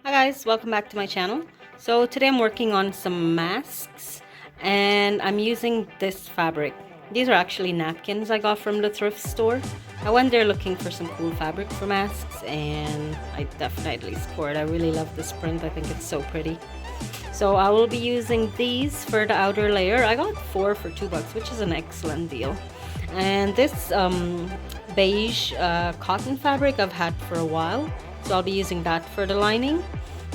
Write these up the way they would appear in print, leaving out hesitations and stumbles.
Hi guys, welcome back to my channel. So today I'm working on some masks and I'm using this fabric. These are actually napkins I got from the thrift store. I went there looking for some cool fabric for masks and I definitely scored. I really love this print. I think it's so pretty. So I will be using these for the outer layer. I got 4 for $2, which is an excellent deal. And this beige cotton fabric I've had for a while, so I'll be using that for the lining.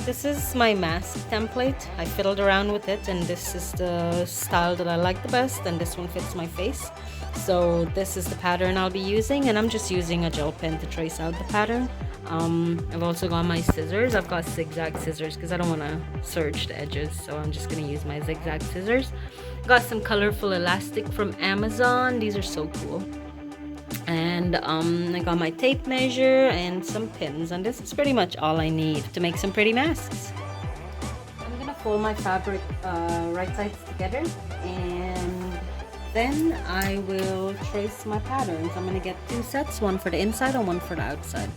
This is my mask template. I fiddled around with it and this is the style that I like the best, and this one fits my face. So this is the pattern I'll be using, and I'm just using a gel pen to trace out the pattern. I've also got my scissors. I've got zigzag scissors because I don't want to serge the edges, so I'm just going to use my zigzag scissors. Got some colorful elastic from Amazon. These are so cool. And I got my tape measure and some pins, and this is pretty much all I need to make some pretty masks. I'm gonna fold my fabric right sides together, and then I will trace my patterns. I'm gonna get 2 sets, one for the inside and one for the outside.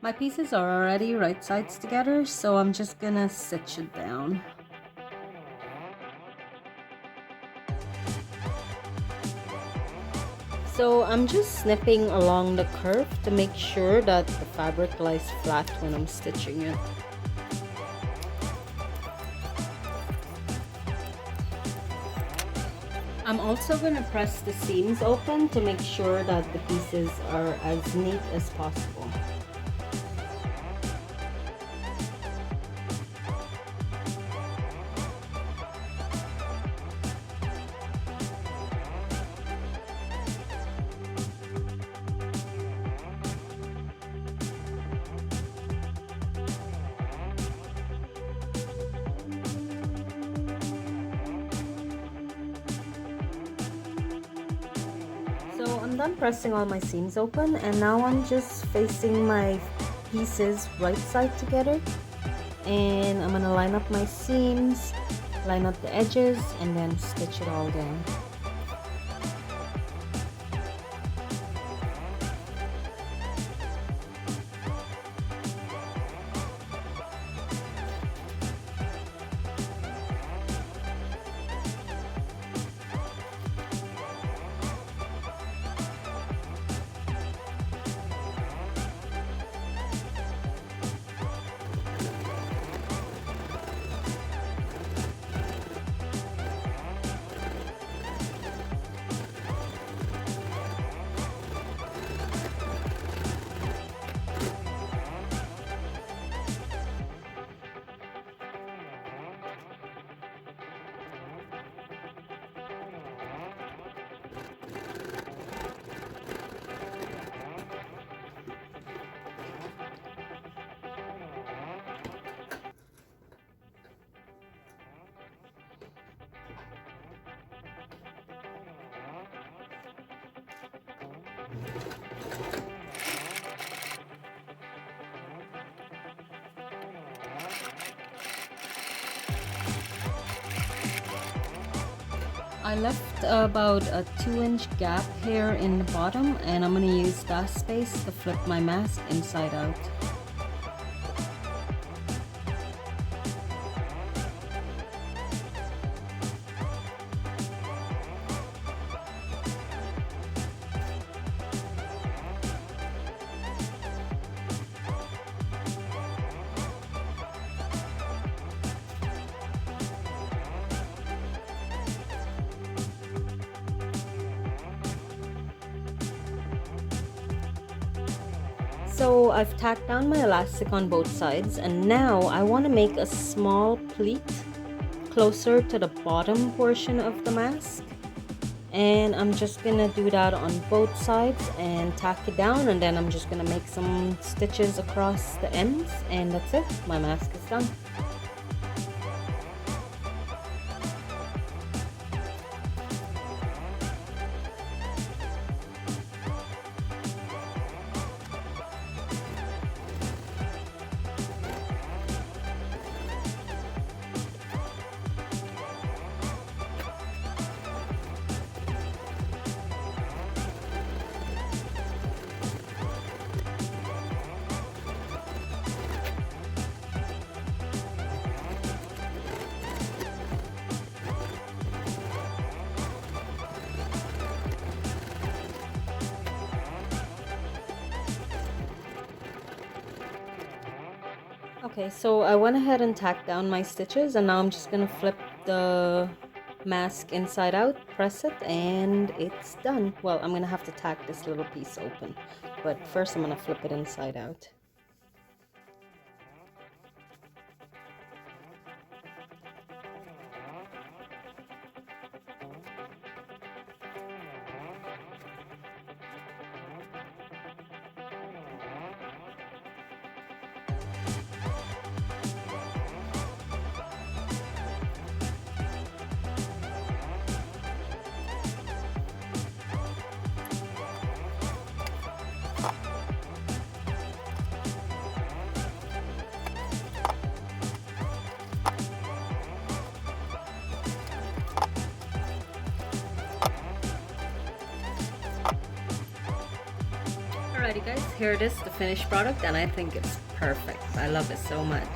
My pieces are already right sides together, so I'm just gonna stitch it down. So I'm just snipping along the curve to make sure that the fabric lies flat when I'm stitching it. I'm also going to press the seams open to make sure that the pieces are as neat as possible. So I'm done pressing all my seams open, and now I'm just facing my pieces right side together, and I'm going to line up my seams, line up the edges, and then stitch it all down. I left about a 2-inch gap here in the bottom, and I'm going to use that space to flip my mask inside out. So I've tacked down my elastic on both sides, and now I want to make a small pleat closer to the bottom portion of the mask. And I'm just gonna do that on both sides and tack it down, and then I'm just gonna make some stitches across the ends, and that's it. My mask is done. Okay, so I went ahead and tacked down my stitches, and now I'm just gonna flip the mask inside out, press it, and it's done. Well, I'm gonna have to tack this little piece open, but first I'm gonna flip it inside out. Alrighty guys, here it is, the finished product, and I think it's perfect. I love it so much.